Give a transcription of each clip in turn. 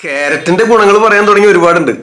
ക്യാരറ്റിന്റെ ഗുണങ്ങൾ പറയാൻ തുടങ്ങി ഒരുപാടുണ്ട്.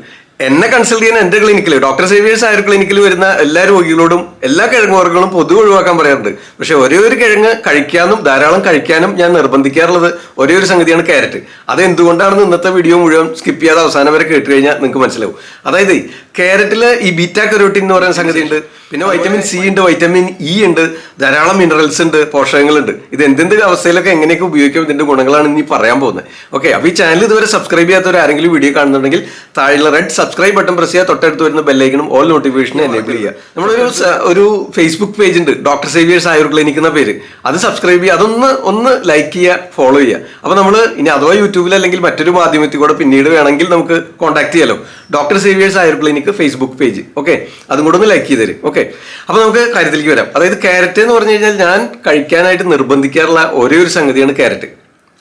എന്നെ കൺസൾട്ട് ചെയ്യുന്ന എൻ്റെ ക്ലിനിക്കിൽ ഡോക്ടർ സേവിയേഴ്സ് ആയുർ ക്ലിനിക്കിൽ വരുന്ന എല്ലാ രോഗികളോടും എല്ലാ കിഴങ്ങ് വർഗ്ഗങ്ങളും പൊതുവെ ഒഴിവാക്കാൻ പറയാറുണ്ട്. പക്ഷെ ഒരേ ഒരു കിഴങ്ങ് കഴിക്കാനും ധാരാളം കഴിക്കാനും ഞാൻ നിർബന്ധിക്കാറുള്ളത് ഒരേ ഒരു സംഗതിയാണ് ക്യാരറ്റ്. അത് എന്തുകൊണ്ടാണെന്ന് ഇന്നത്തെ വീഡിയോ മുഴുവൻ സ്കിപ്പ് ചെയ്യാതെ അവസാനം വരെ കേട്ട് കഴിഞ്ഞാൽ നിങ്ങൾക്ക് മനസ്സിലാവും. അതായത് ക്യാരറ്റിൽ ഈ ബീറ്റാ കരോട്ടിൻ എന്ന് പറയുന്ന സംഗതി ഉണ്ട്, പിന്നെ വൈറ്റമിൻ സി ഉണ്ട്, വൈറ്റമിൻ ഇ ഉണ്ട്, ധാരാളം മിനറൽസ് ഉണ്ട്, പോഷകങ്ങളുണ്ട്. ഇത് എന്തെന്ത് അവസ്ഥയിലൊക്കെ എങ്ങനെയൊക്കെ ഉപയോഗിക്കാം, ഇതിന്റെ ഗുണങ്ങളാണ് ഇനി പറയാൻ പോകുന്നത്. ഓക്കെ, അപ്പോൾ ഈ ചാനൽ ഇതുവരെ സബ്സ്ക്രൈബ് ചെയ്യാത്തവർ ആരെങ്കിലും വീഡിയോ കാണുന്നുണ്ടെങ്കിൽ താഴെയുള്ള റെഡ് സബ്സ്ക്രൈബ് ബട്ടൺ പ്രസ് ചെയ്യുക, തൊട്ടടുത്ത് വരുന്ന ബെല്ലൈക്കനും ഓൾ നോട്ടിഫിക്കേഷൻ എനേബിൾ ചെയ്യുക. നമ്മളൊരു ഫേസ്ബുക്ക് പേജ് ഉണ്ട്, ഡോക്ടർ സേവിയേഴ്സ് ആയുർ ക്ലിനിക് എന്ന പേര്. അത് സബ്സ്ക്രൈബ് ചെയ്യുക, അതൊന്ന് ലൈക്ക് ചെയ്യുക, ഫോളോ ചെയ്യുക. അപ്പോൾ നമ്മൾ ഇനി അഥവാ യൂട്യൂബിൽ അല്ലെങ്കിൽ മറ്റൊരു മാധ്യമത്തിൽ കൂടെ പിന്നീട് വേണമെങ്കിൽ നമുക്ക് കോൺടാക്ട് ചെയ്യാലോ. ഡോക്ടർ സേവിയേഴ്സ് ആയുർ ക്ലിനിക് ഫേസ്ബുക്ക് പേജ്. ഓക്കെ, അതും കൂടെ ഒന്ന് ലൈക്ക് ചെയ്ത് തരും. ഓക്കെ, അപ്പോൾ നമുക്ക് കാര്യത്തിലേക്ക് വരാം. അതായത് ക്യാരറ്റ് എന്ന് പറഞ്ഞു കഴിഞ്ഞാൽ ഞാൻ കഴിക്കാനായിട്ട് നിർബന്ധിക്കാറുള്ള ഒരേ ഒരു സംഗതിയാണ് ക്യാരറ്റ്.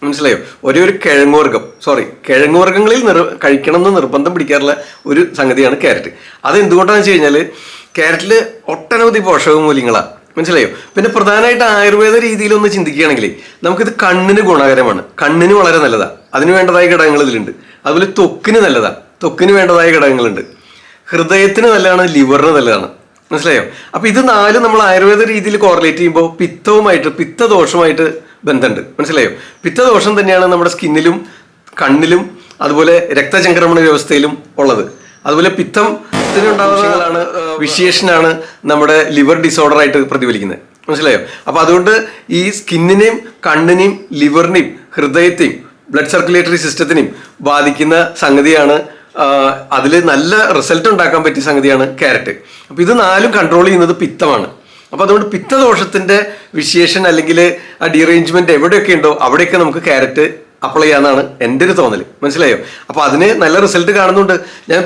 മനസ്സിലായോ? ഒരേ ഒരു കിഴങ്ങ് വർഗ്ഗങ്ങളിൽ കഴിക്കണം എന്ന് നിർബന്ധം പിടിക്കാറുള്ള ഒരു സംഗതിയാണ് ക്യാരറ്റ്. അത് എന്തുകൊണ്ടാണെന്ന് വെച്ച് കഴിഞ്ഞാൽ ക്യാരറ്റിൽ ഒട്ടനവധി പോഷക മൂല്യങ്ങളാണ്. മനസ്സിലായോ? പിന്നെ പ്രധാനമായിട്ട് ആയുർവേദ രീതിയിലൊന്ന് ചിന്തിക്കുകയാണെങ്കിൽ നമുക്കിത് കണ്ണിന് ഗുണകരമാണ്, കണ്ണിന് വളരെ നല്ലതാണ്, അതിന് വേണ്ടതായ ഘടകങ്ങൾ ഇതിലുണ്ട്. അതുപോലെ ത്വക്കിന് നല്ലതാണ്, ത്വക്കിന് വേണ്ടതായ ഘടകങ്ങളുണ്ട്. ഹൃദയത്തിന് നല്ലതാണ്, ലിവറിന് നല്ലതാണ്. മനസ്സിലായോ? അപ്പൊ ഇത് നാലും നമ്മൾ ആയുർവേദ രീതിയിൽ കോറിലേറ്റ് ചെയ്യുമ്പോൾ പിത്തദോഷമായിട്ട് ബന്ധമുണ്ട്. മനസ്സിലായോ? പിത്തദോഷം തന്നെയാണ് നമ്മുടെ സ്കിന്നിലും കണ്ണിലും അതുപോലെ രക്തചംക്രമണ വ്യവസ്ഥയിലും ഉള്ളത്. അതുപോലെ പിത്തത്തിനുണ്ടാവുന്നതാണ് വിശേഷനാണ് നമ്മുടെ ലിവർ ഡിസോർഡർ ആയിട്ട് പ്രതിഫലിക്കുന്നത്. മനസ്സിലായോ? അപ്പൊ അതുകൊണ്ട് ഈ സ്കിന്നിനെയും കണ്ണിനെയും ലിവറിനെയും ഹൃദയത്തെയും ബ്ലഡ് സർക്കുലേറ്ററി സിസ്റ്റത്തിനെയും ബാധിക്കുന്ന സംഗതിയാണ്. അതിൽ നല്ല റിസൾട്ട് ഉണ്ടാക്കാൻ പറ്റിയ സംഗതിയാണ് ക്യാരറ്റ്. അപ്പൊ ഇത് നാലും കൺട്രോൾ ചെയ്യുന്നത് പിത്തമാണ്. അപ്പൊ അതുകൊണ്ട് പിത്തദോഷത്തിന്റെ വിശേഷൻ അല്ലെങ്കിൽ ആ ഡിറേഞ്ച്മെന്റ് എവിടെയൊക്കെ ഉണ്ടോ അവിടെയൊക്കെ നമുക്ക് ക്യാരറ്റ് അപ്ലൈ ചെയ്യാന്നാണ് എൻ്റെ ഒരു തോന്നൽ. മനസ്സിലായോ? അപ്പൊ അതിന് നല്ല റിസൾട്ട് കാണുന്നുണ്ട്. ഞാൻ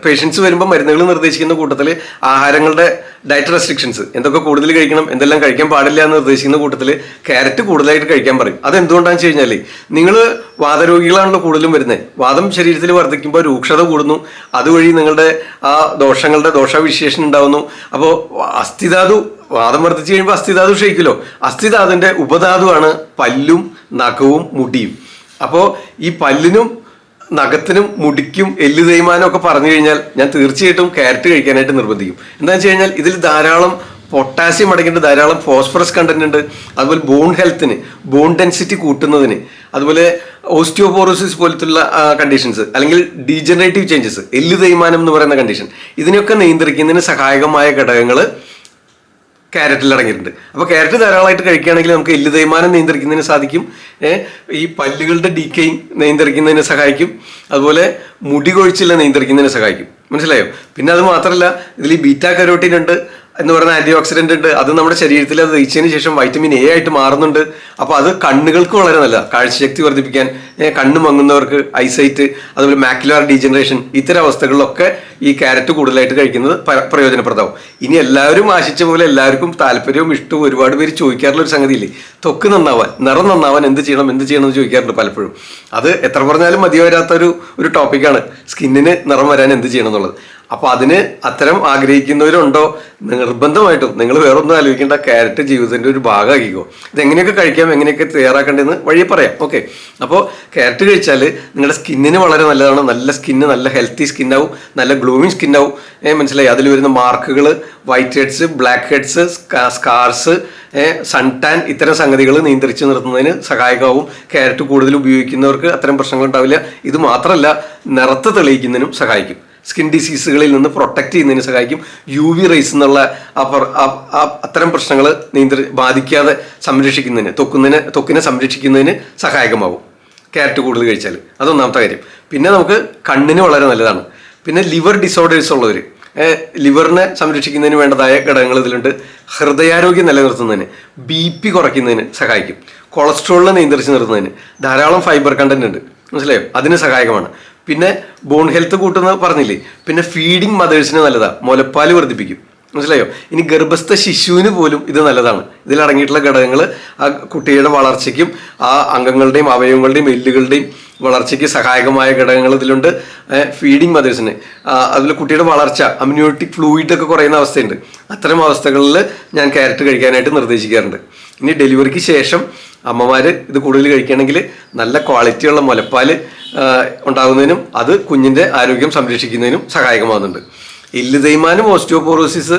പേഷ്യൻസ് വരുമ്പോൾ മരുന്നുകൾ നിർദ്ദേശിക്കുന്ന കൂട്ടത്തിൽ ആഹാരങ്ങളുടെ ഡയറ്റ് റെസ്ട്രിക്ഷൻസ് എന്തൊക്കെ കൂടുതൽ കഴിക്കണം, എന്തെല്ലാം കഴിക്കാൻ പാടില്ല എന്ന് നിർദ്ദേശിക്കുന്ന കൂട്ടത്തിൽ ക്യാരറ്റ് കൂടുതലായിട്ട് കഴിക്കാൻ പറയും. അതെന്തുകൊണ്ടാണെന്ന് വെച്ച് കഴിഞ്ഞാൽ നിങ്ങൾ വാതരോഗികളാണല്ലോ കൂടുതലും വരുന്നത്. വാദം ശരീരത്തിൽ വർദ്ധിക്കുമ്പോൾ രൂക്ഷത കൂടുന്നു, അതുവഴി നിങ്ങളുടെ ആ ദോഷവിശേഷം ഉണ്ടാവുന്നു. അപ്പോൾ വാദം വർദ്ധിച്ചു കഴിയുമ്പോൾ അസ്ഥിധാതു ക്ഷയിക്കുമല്ലോ. അസ്ഥിധാതുവിന്റെ ഉപധാതുവാണ് പല്ലും നഖവും മുടിയും. അപ്പോൾ ഈ പല്ലിനും നഖത്തിനും മുടിക്കും എല്ല് തേയ്മാനം ഒക്കെ പറഞ്ഞു കഴിഞ്ഞാൽ ഞാൻ തീർച്ചയായിട്ടും ക്യാരറ്റ് കഴിക്കാനായിട്ട് നിർബന്ധിക്കും. എന്താണെന്ന് വെച്ച് കഴിഞ്ഞാൽ ഇതിൽ ധാരാളം പൊട്ടാസ്യം അടങ്ങിയിട്ട് ധാരാളം ഫോസ്ഫറസ് കണ്ടന്റ് ഉണ്ട്. അതുപോലെ ബോൺ ഹെൽത്തിന്, ബോൺ ഡെൻസിറ്റി കൂട്ടുന്നതിന്, അതുപോലെ ഓസ്റ്റിയോപോറോസിസ് പോലത്തുള്ള കണ്ടീഷൻസ് അല്ലെങ്കിൽ ഡീജനറേറ്റീവ് ചേഞ്ചസ്, എല്ല് തേയ്മാനം എന്ന് പറയുന്ന കണ്ടീഷൻ, ഇതിനെയൊക്കെ നിയന്ത്രിക്കുന്നതിന് സഹായകമായ ഘടകങ്ങൾ ക്യാരറ്റിൽ അടങ്ങിയിട്ടുണ്ട്. അപ്പോൾ ക്യാരറ്റ് ധാരാളമായിട്ട് കഴിക്കുകയാണെങ്കിൽ നമുക്ക് എല്ല് തേയ്മാനം നിയന്ത്രിക്കുന്നതിന് സാധിക്കും, ഈ പല്ലുകളുടെ ഡീക്കെയിങ് നിയന്ത്രിക്കുന്നതിന് സഹായിക്കും, അതുപോലെ മുടി കൊഴിച്ചിൽ നിയന്ത്രിക്കുന്നതിന് സഹായിക്കും. മനസ്സിലായോ? പിന്നെ അത് മാത്രമല്ല, ഇതിൽ ഈ ബീറ്റാ കരോട്ടിൻ ഉണ്ട് എന്ന് പറയുന്ന ആന്റി ഓക്സിഡന്റ് ഉണ്ട്. അത് നമ്മുടെ ശരീരത്തിൽ അത് ദഹിച്ചതിന് ശേഷം വൈറ്റമിൻ എ ആയിട്ട് മാറുന്നുണ്ട്. അപ്പോൾ അത് കണ്ണുകൾക്ക് വളരെ നല്ലതാണ്, കാഴ്ചശക്തി വർദ്ധിപ്പിക്കാൻ, കണ്ണ് മങ്ങുന്നവർക്ക് ഐസൈറ്റ്, അതുപോലെ മാക്യുലാർ ഡീജനറേഷൻ, ഇത്തരം അവസ്ഥകളിലൊക്കെ ഈ ക്യാരറ്റ് കൂടുതലായിട്ട് കഴിക്കുന്നത് പ്രയോജനപ്രദമാവും. ഇനി എല്ലാവരും ആശിച്ച പോലെ എല്ലാവർക്കും താല്പര്യവും ഇഷ്ടവും ഒരുപാട് പേര് ചോദിക്കാറുള്ള ഒരു സംഗതിയില്ലേ, ത്വക്ക് നന്നാവാൻ, നിറം നന്നാവാൻ എന്ത് ചെയ്യണം എന്ന് ചോദിക്കാറുണ്ട് പലപ്പോഴും. അത് എത്ര പറഞ്ഞാലും മതി വരാത്ത ഒരു ടോപ്പിക്കാണ്, സ്കിന്നിന് നിറം വരാൻ എന്ത് ചെയ്യണം എന്നുള്ളത്. അപ്പൊ അതിന് അത്തരം ആഗ്രഹിക്കുന്നവരുണ്ടോ, നിർബന്ധമായിട്ടും നിങ്ങൾ വേറൊന്നും ആലോചിക്കേണ്ട, ക്യാരറ്റ് ജീവിതത്തിന്റെ ഒരു ഭാഗമാക്കിക്കോ. ഇതെങ്ങനെയൊക്കെ കഴിക്കാം, എങ്ങനെയൊക്കെ തയ്യാറാക്കേണ്ടതെന്ന് വഴി പറയാം. ഓക്കെ, അപ്പോൾ ക്യാരറ്റ് കഴിച്ചാൽ നിങ്ങളുടെ സ്കിന്നിന് വളരെ നല്ലതാണ്. നല്ല സ്കിന്ന്, നല്ല ഹെൽത്തി സ്കിന്നാവും, നല്ല ഗ്ലോയിങ് സ്കിന്നാവും. മനസ്സിലായി? അതിൽ വരുന്ന മാർക്കുകൾ, white heads, black heads, scars, sun tan, ഇത്തരം സംഗതികൾ നിയന്ത്രിച്ച് നിർത്തുന്നതിന് സഹായകമാവും. ക്യാരറ്റ് കൂടുതൽ ഉപയോഗിക്കുന്നവർക്ക് അത്തരം പ്രശ്നങ്ങൾ ഉണ്ടാവില്ല. ഇത് മാത്രമല്ല, നിറത്ത് തെളിയിക്കുന്നതിനും സഹായിക്കും, സ്കിൻ ഡിസീസുകളിൽ നിന്ന് പ്രൊട്ടക്ട് ചെയ്യുന്നതിന് സഹായിക്കും. UV റേസ് എന്നുള്ള അത്തരം പ്രശ്നങ്ങൾ ബാധിക്കാതെ സംരക്ഷിക്കുന്നതിന്, ത്വക്കിനെ സംരക്ഷിക്കുന്നതിന് സഹായകമാവും ക്യാരറ്റ് കൂടുതൽ കഴിച്ചാൽ. അതൊന്നാമത്തെ കാര്യം. പിന്നെ നമുക്ക് കണ്ണിന് വളരെ നല്ലതാണ്. പിന്നെ ലിവർ ഡിസോർഡേഴ്സ് ഉള്ളവർ, ലിവറിനെ സംരക്ഷിക്കുന്നതിന് വേണ്ടതായ ഘടകങ്ങൾ ഇതിലുണ്ട്. ഹൃദയാരോഗ്യം നിലനിർത്തുന്നതിന്, BP കുറയ്ക്കുന്നതിന് സഹായിക്കും. കൊളസ്ട്രോളിനെ നിയന്ത്രിച്ച് നിർത്തുന്നതിന് ധാരാളം ഫൈബർ കണ്ടന്റ് ഉണ്ട്. മനസ്സിലായോ? അതിന് സഹായകമാണ്. പിന്നെ ബോൺ ഹെൽത്ത് കൂട്ടുന്ന പറഞ്ഞില്ലേ. പിന്നെ ഫീഡിങ് മദേഴ്സിന് നല്ലതാണ്, മുലപ്പാൽ വർദ്ധിപ്പിക്കും. മനസ്സിലായോ? ഇനി ഗർഭസ്ഥ ശിശുവിന് പോലും ഇത് നല്ലതാണ്. ഇതിലടങ്ങിയിട്ടുള്ള ഘടകങ്ങൾ ആ കുട്ടിയുടെ വളർച്ചയ്ക്കും ആ അംഗങ്ങളുടെയും അവയവങ്ങളുടെയും എല്ലുകളുടെയും വളർച്ചയ്ക്ക് സഹായകമായ ഘടകങ്ങൾ ഇതിലുണ്ട്. ഫീഡിങ് മദേഴ്സിന്, അതുപോലെ കുട്ടിയുടെ വളർച്ച, അമ്യൂണിറ്റിക് ഫ്ലൂയിഡ് ഒക്കെ കുറയുന്ന അവസ്ഥയുണ്ട്. അത്തരം അവസ്ഥകളിൽ ഞാൻ ക്യാരറ്റ് കഴിക്കാനായിട്ട് നിർദ്ദേശിക്കാറുണ്ട്. ഇനി ഡെലിവറിക്ക് ശേഷം അമ്മമാർ ഇത് കൂടുതൽ കഴിക്കുകയാണെങ്കിൽ നല്ല ക്വാളിറ്റിയുള്ള മുലപ്പാൽ ഉണ്ടാകുന്നതിനും അത് കുഞ്ഞിൻ്റെ ആരോഗ്യം സംരക്ഷിക്കുന്നതിനും സഹായകമാകുന്നുണ്ട്. എല്ല് തേയ്മാനം, ഓസ്റ്റിയോപോറോസിസ്,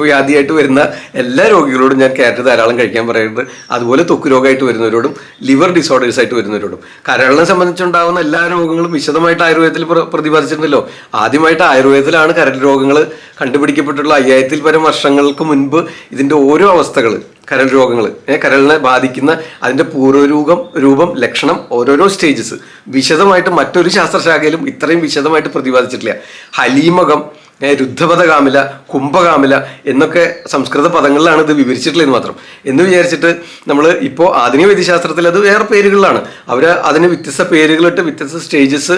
വ്യാധിയായിട്ട് വരുന്ന എല്ലാ രോഗികളോടും ഞാൻ ക്യാരറ്റ് ധാരാളം കഴിക്കാൻ പറയുന്നത്. അതുപോലെ ത്വക്ക് രോഗമായിട്ട് വരുന്നവരോടും ലിവർ ഡിസോർഡേഴ്സ് ആയിട്ട് വരുന്നവരോടും. കരളിനെ സംബന്ധിച്ചുണ്ടാകുന്ന എല്ലാ രോഗങ്ങളും വിശദമായിട്ട് ആയുർവേദത്തിൽ പ്രതിപാദിച്ചിട്ടുണ്ടല്ലോ. ആദ്യമായിട്ട് ആയുർവേദത്തിലാണ് കരൾ രോഗങ്ങൾ കണ്ടുപിടിക്കപ്പെട്ടിട്ടുള്ള 5000-ൽ പരം വർഷങ്ങൾക്ക് മുൻപ് ഇതിൻ്റെ ഓരോ അവസ്ഥകൾ, കരൾ രോഗങ്ങൾ, കരളിനെ ബാധിക്കുന്ന അതിൻ്റെ പൂർവ്വരൂപം, ലക്ഷണം, ഓരോരോ സ്റ്റേജസ് വിശദമായിട്ട് മറ്റൊരു ശാസ്ത്രശാഖയിലും ഇത്രയും വിശദമായിട്ട് പ്രതിപാദിച്ചിട്ടില്ല. ഹലീമകം, രുദ്ധപദകാമില, കുംഭകാമില എന്നൊക്കെ സംസ്കൃത പദങ്ങളിലാണ് ഇത് വിവരിച്ചിട്ടുള്ളത് മാത്രം. എന്ന് വിചാരിച്ചിട്ട് നമ്മൾ ഇപ്പോൾ ആധുനിക വൈദ്യശാസ്ത്രത്തിൽ അത് വേറെ പേരുകളിലാണ്. അവർ അതിന് വ്യത്യസ്ത പേരുകളിട്ട് വ്യത്യസ്ത സ്റ്റേജസ്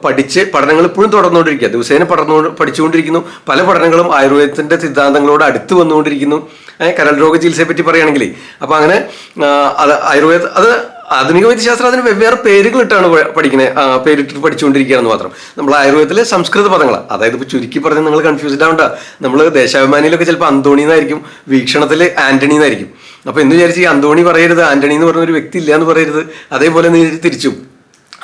പഠിച്ച് പഠനങ്ങൾ ഇപ്പോഴും തുടർന്നുകൊണ്ടിരിക്കുക. ദിവസേന പഠിച്ചുകൊണ്ടിരിക്കുന്നു. പല പഠനങ്ങളും ആയുർവേദത്തിൻ്റെ സിദ്ധാന്തങ്ങളോട് അടുത്ത് വന്നുകൊണ്ടിരിക്കുന്നു. കരൾ രോഗ ചികിത്സയെ പറ്റി പറയുകയാണെങ്കിൽ അപ്പോൾ അങ്ങനെ അത് ആധുനിക വൈദ്യശാസ്ത്രം അതിന് വെവ്വേറെ പേരുകളിട്ടാണ് പഠിക്കുന്നത്, പേരിട്ട് പഠിച്ചുകൊണ്ടിരിക്കുകയാണെന്ന് മാത്രം. നമ്മൾ ആയുർവേദത്തിലെ സംസ്കൃത പദങ്ങളാണ്. അതായത് ഇപ്പോൾ ചുരുക്കി പറഞ്ഞാൽ നിങ്ങൾ കൺഫ്യൂസ്ഡ് ആവണ്ട. നമ്മൾ ദേശാഭിമാനിയിലൊക്കെ ചിലപ്പോൾ അന്തോണി എന്നായിരിക്കും, വീക്ഷണത്തിൽ ആന്റണി എന്നായിരിക്കും. അപ്പോൾ എന്ന് വിചാരിച്ച് ഈ അന്തോണി പറയരുത്, ആന്റണി എന്ന് പറഞ്ഞൊരു വ്യക്തി ഇല്ല എന്ന് പറയരുത്. അതേപോലെ തിരിച്ചും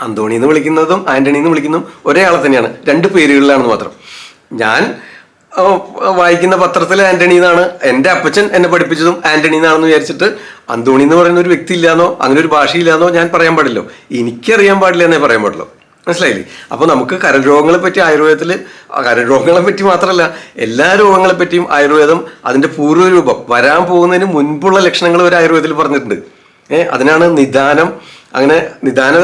അന്തോണി എന്ന് വിളിക്കുന്നതും ആന്റണി എന്ന് വിളിക്കുന്നതും ഒരേ ആളെ തന്നെയാണ്, രണ്ട് പേരുകളിലാണെന്ന് മാത്രം. ഞാൻ വായിക്കുന്ന പത്രത്തിൽ ആന്റണി എന്നാണ്, എൻ്റെ അപ്പച്ചൻ എന്നെ പഠിപ്പിച്ചതും ആന്റണി എന്നാണെന്ന് വിചാരിച്ചിട്ട് അന്തോണി എന്ന് പറയുന്ന ഒരു വ്യക്തി ഇല്ലാന്നോ അങ്ങനെ ഒരു ഭാഷയില്ലാന്നോ ഞാൻ പറയാൻ പാടില്ലോ. എനിക്കറിയാൻ പാടില്ല എന്നേ പറയാൻ പാടുള്ളൂ. മനസ്സിലായില്ലേ? അപ്പോൾ നമുക്ക് കരൾ രോഗങ്ങളെ പറ്റി ആയുർവേദത്തിൽ, കരൾ രോഗങ്ങളെ പറ്റി മാത്രമല്ല എല്ലാ രോഗങ്ങളെ പറ്റിയും ആയുർവേദം അതിൻ്റെ പൂർവ്വരൂപം, വരാൻ പോകുന്നതിന് മുൻപുള്ള ലക്ഷണങ്ങൾ ഒരു ആയുർവേദത്തിൽ പറഞ്ഞിട്ടുണ്ട്. അതിനാണ് നിദാനം, അങ്ങനെ നിദാന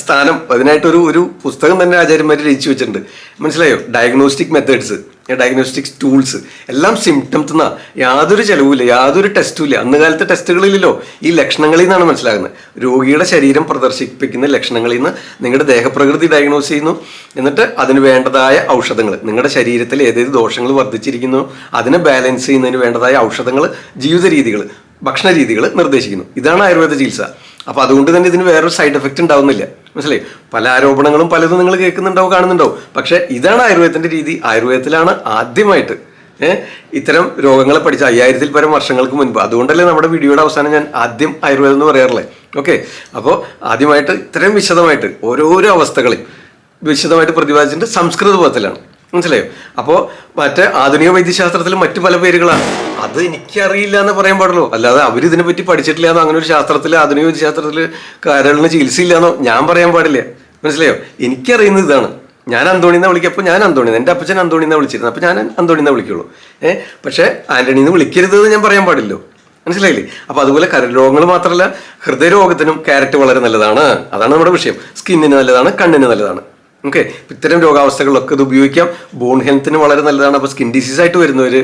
സ്ഥാനം, അതിനായിട്ടൊരു പുസ്തകം തന്നെ ആചാര്യന്മാർ രചിച്ചു വെച്ചിട്ടുണ്ട്. മനസ്സിലായോ? ഡയഗ്നോസ്റ്റിക് മെത്തേഡ്സ്, ഡയഗ്നോസ്റ്റിക് ടൂൾസ് എല്ലാം സിംറ്റംസ് എന്നാ, യാതൊരു ചെലവുമില്ല, യാതൊരു ടെസ്റ്റും ഇല്ല. അന്ന് കാലത്തെ ടെസ്റ്റുകളില്ലല്ലോ. ഈ ലക്ഷണങ്ങളിൽ നിന്നാണ് മനസ്സിലാകുന്നത്. രോഗിയുടെ ശരീരം പ്രദർശിപ്പിക്കുന്ന ലക്ഷണങ്ങളിൽ നിന്ന് നിങ്ങളുടെ ദേഹപ്രകൃതി ഡയഗ്നോസ് ചെയ്യുന്നു. എന്നിട്ട് അതിന് വേണ്ടതായ ഔഷധങ്ങൾ, നിങ്ങളുടെ ശരീരത്തിൽ ഏതേത് ദോഷങ്ങൾ വർദ്ധിച്ചിരിക്കുന്നു അതിനെ ബാലൻസ് ചെയ്യുന്നതിന് വേണ്ടതായ ഔഷധങ്ങൾ, ജീവിത രീതികൾ, ഭക്ഷണ രീതികൾ നിർദ്ദേശിക്കുന്നു. ഇതാണ് ആയുർവേദ ചികിത്സ. അപ്പോൾ അതുകൊണ്ട് തന്നെ ഇതിന് വേറൊരു സൈഡ് എഫക്റ്റ് ഉണ്ടാവുന്നില്ല. മനസ്സിലായി? പല ആരോപണങ്ങളും പലതും നിങ്ങൾ കേൾക്കുന്നുണ്ടാവും, കാണുന്നുണ്ടാവും. പക്ഷേ ഇതാണ് ആയുർവേദത്തിൻ്റെ രീതി. ആയുർവേദത്തിലാണ് ആദ്യമായിട്ട് ഇത്തരം രോഗങ്ങളെ പഠിച്ച 5000-ൽ പരം വർഷങ്ങൾക്ക് മുൻപ്. അതുകൊണ്ടല്ലേ നമ്മുടെ വീഡിയോയുടെ അവസാനം ഞാൻ ആദ്യം ആയുർവേദം എന്ന് പറയാറില്ലേ? ഓക്കെ, അപ്പോൾ ആദ്യമായിട്ട് ഇത്രയും വിശദമായിട്ട് ഓരോരോ അവസ്ഥകളെയും വിശദമായിട്ട് പ്രതിപാദിച്ചിട്ട് സംസ്കൃത പദത്തിലാണ്. മനസ്സിലായോ? അപ്പോൾ മറ്റേ ആധുനിക വൈദ്യശാസ്ത്രത്തിൽ മറ്റു പല പേരുകളാണ്. അത് എനിക്കറിയില്ല എന്ന് പറയാൻ പാടുള്ളൂ. അല്ലാതെ അവരിതിനെ പറ്റി പഠിച്ചിട്ടില്ല എന്നോ അങ്ങനെ ഒരു ശാസ്ത്രത്തിൽ, ആധുനിക വൈദ്യശാസ്ത്രത്തിൽ കരളിന് ചികിത്സയില്ലാന്നോ ഞാൻ പറയാൻ പാടില്ല. മനസ്സിലായോ? എനിക്കറിയുന്നത് ഇതാണ്. ഞാൻ അന്തോണിന്ന് വിളിക്കപ്പോൾ ഞാൻ അന്തോണിന്ന്, എൻ്റെ അപ്പച്ചൻ അന്തോണിന്ന് വിളിച്ചിരുന്നു, അപ്പോൾ ഞാൻ അന്തോണിന്ന് വിളിക്കുള്ളൂ. പക്ഷേ ആന്റണിന്ന് വിളിക്കരുതെന്ന് ഞാൻ പറയാൻ പാടില്ലോ. മനസ്സിലായില്ലേ? അപ്പോൾ അതുപോലെ കരൾ രോഗങ്ങൾ മാത്രമല്ല, ഹൃദയരോഗത്തിനും ക്യാരറ്റ് വളരെ നല്ലതാണ്. അതാണ് നമ്മുടെ വിഷയം. സ്കിന്നിന് നല്ലതാണ്, കണ്ണിന് നല്ലതാണ്. ഓക്കെ, ഇത്തരം രോഗാവസ്ഥകളിലൊക്കെ ഇത് ഉപയോഗിക്കാം. ബോൺ ഹെൽത്തിന് വളരെ നല്ലതാണ്. അപ്പോൾ സ്കിൻ ഡിസീസ് ആയിട്ട് വരുന്നവർ,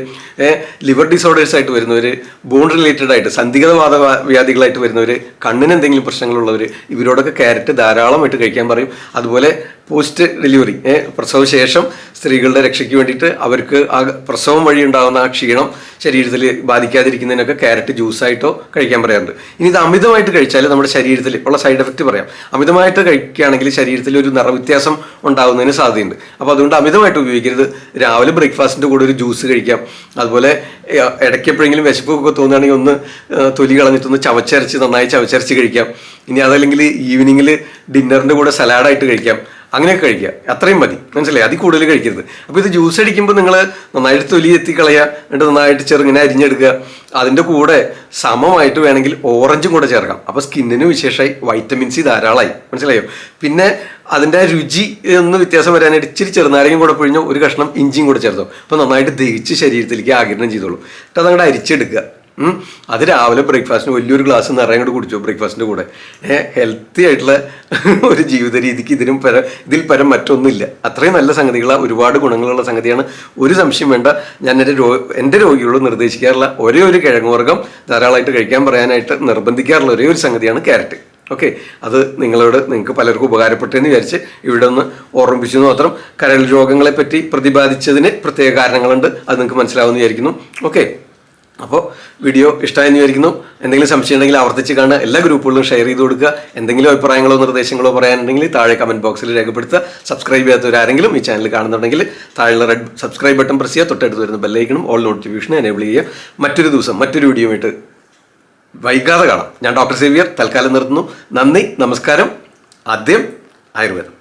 ലിവർ ഡിസോർഡേഴ്സ് ആയിട്ട് വരുന്നവർ, ബോൺ റിലേറ്റഡ് ആയിട്ട് സന്ധിഗതവാദ വ്യാധികളായിട്ട് വരുന്നവർ, കണ്ണിന് എന്തെങ്കിലും പ്രശ്നങ്ങളുള്ളവർ, ഇവരോടൊക്കെ ക്യാരറ്റ് ധാരാളമായിട്ട് കഴിക്കാൻ പറയും. അതുപോലെ പോസ്റ്റ് ഡെലിവറി, പ്രസവശേഷം സ്ത്രീകളുടെ രക്ഷയ്ക്ക് വേണ്ടിയിട്ട് അവർക്ക് ആ പ്രസവം വഴി ഉണ്ടാകുന്ന ആ ക്ഷീണം ശരീരത്തിൽ ബാധിക്കാതിരിക്കുന്നതിനൊക്കെ ക്യാരറ്റ് ജ്യൂസായിട്ടോ കഴിക്കാൻ പറയാറുണ്ട്. ഇനി ഇത് അമിതമായിട്ട് കഴിച്ചാൽ നമ്മുടെ ശരീരത്തിൽ ഉള്ള സൈഡ് എഫക്റ്റ് പറയാം. അമിതമായിട്ട് കഴിക്കുകയാണെങ്കിൽ ശരീരത്തിൽ ഒരു നിറവ്യത്യാസം ഉണ്ടാകുന്നതിന് സാധ്യതയുണ്ട്. അപ്പോൾ അതുകൊണ്ട് അമിതമായിട്ട് ഉപയോഗിക്കരുത്. രാവിലെ ബ്രേക്ക്ഫാസ്റ്റിൻ്റെ കൂടെ ഒരു ജ്യൂസ് കഴിക്കാം. അതുപോലെ ഇടയ്ക്ക് എപ്പോഴെങ്കിലും വിശപ്പൊക്കെ തോന്നുകയാണെങ്കിൽ ഒന്ന് തൊലി കളഞ്ഞിട്ടൊന്ന് നന്നായി ചവച്ചരച്ച് കഴിക്കാം. ഇനി അതല്ലെങ്കിൽ ഈവനിങ്ങിൽ ഡിന്നറിൻ്റെ കൂടെ സലാഡായിട്ട് കഴിക്കാം. അങ്ങനെയൊക്കെ കഴിക്കുക, അത്രയും മതി. മനസ്സിലായി? അതിൽ കൂടുതൽ കഴിക്കരുത്. അപ്പോൾ ഇത് ജ്യൂസ് അടിക്കുമ്പോൾ നിങ്ങൾ നന്നായിട്ട് തൊലി എത്തിക്കളയുക, എന്നിട്ട് നന്നായിട്ട് ചെറുങ്ങനെ അരിഞ്ഞെടുക്കുക. അതിൻ്റെ കൂടെ സമമായിട്ട് വേണമെങ്കിൽ ഓറഞ്ചും കൂടെ ചേർക്കാം. അപ്പോൾ സ്കിന്നിന് വിശേഷമായി വൈറ്റമിൻ സി ധാരാളമായി. മനസ്സിലായോ? പിന്നെ അതിൻ്റെ രുചി ഒന്ന് വ്യത്യാസം വരാനായിട്ട് ഇച്ചിരി ചെറുനാരങ്ങയും കൂടെ പിഴിഞ്ഞോ ഒരു കഷ്ണം ഇഞ്ചിയും കൂടെ ചേർത്തോ. അപ്പോൾ നന്നായിട്ട് ദഹിച്ച് ശരീരത്തിലേക്ക് ആഗിരണം ചെയ്തോളൂ. എന്നിട്ട് അതങ്ങോട്ട് അരിച്ചെടുക്കുക. അത് രാവിലെ ബ്രേക്ക്ഫാസ്റ്റിന് വലിയൊരു ഗ്ലാസ് നിറയെ കൂടെ കുടിച്ചോ ബ്രേക്ക്ഫാസ്റ്റിൻ്റെ കൂടെ. ഹെൽത്തി ആയിട്ടുള്ള ഒരു ജീവിത രീതിക്ക് ഇതിൽ പരം മറ്റൊന്നുമില്ല. അത്രയും നല്ല സംഗതികളാണ്, ഒരുപാട് ഗുണങ്ങളുള്ള സംഗതിയാണ്. ഒരു സംശയം വേണ്ട. ഞാൻ എൻ്റെ രോഗികളോട് നിർദ്ദേശിക്കാറുള്ള ഒരേ ഒരു കിഴങ്ങുവർഗ്ഗം ധാരാളമായിട്ട് കഴിക്കാൻ പറയാനായിട്ട് നിർബന്ധിക്കാറുള്ള ഒരേ ഒരു സംഗതിയാണ് ക്യാരറ്റ്. ഓക്കെ, അത് നിങ്ങൾക്ക് പലർക്കും ഉപകാരപ്പെട്ടെന്ന് വിചാരിച്ച് ഇവിടെ ഒന്ന് ഓർമ്മിപ്പിച്ചെന്ന് മാത്രം. കരൾ രോഗങ്ങളെ പറ്റി പ്രതിപാദിച്ചതിന് പ്രത്യേക കാരണങ്ങളുണ്ട്, അത് നിങ്ങൾക്ക് മനസ്സിലാവുമെന്ന് വിചാരിക്കുന്നു. ഓക്കെ, അപ്പോൾ വീഡിയോ ഇഷ്ടമായെന്ന് വിചാരിക്കുന്നു. എന്തെങ്കിലും സംശയം ഉണ്ടെങ്കിൽ ആവർത്തിച്ച് കാണുക, എല്ലാ ഗ്രൂപ്പുകളിലും ഷെയർ ചെയ്ത് കൊടുക്കുക. എന്തെങ്കിലും അഭിപ്രായങ്ങളോ നിർദ്ദേശങ്ങളോ പറയാനുണ്ടെങ്കിൽ താഴെ കമൻറ്റ് ബോക്സിൽ രേഖപ്പെടുത്തുക. സബ്സ്ക്രൈബ് ചെയ്യാത്തവരാരെങ്കിലും ഈ ചാനൽ കാണുന്നുണ്ടെങ്കിൽ താഴെയുള്ള റെഡ് സബ്സ്ക്രൈബ് ബട്ടൺ പ്രസ് ചെയ്യുക. തൊട്ടടുത്ത് വരുന്ന ബെല്ലൈക്കണും ഓൾ നോട്ടിഫിക്കേഷൻ എനേബിൾ ചെയ്യുക. മറ്റൊരു ദിവസം മറ്റൊരു വീഡിയോ ആയിട്ട് വൈകാതെ കാണാം. ഞാൻ ഡോക്ടർ സേവിയർ തൽക്കാലം നിർത്തുന്നു. നന്ദി, നമസ്കാരം. ആദ്യം ആയുർവേദം.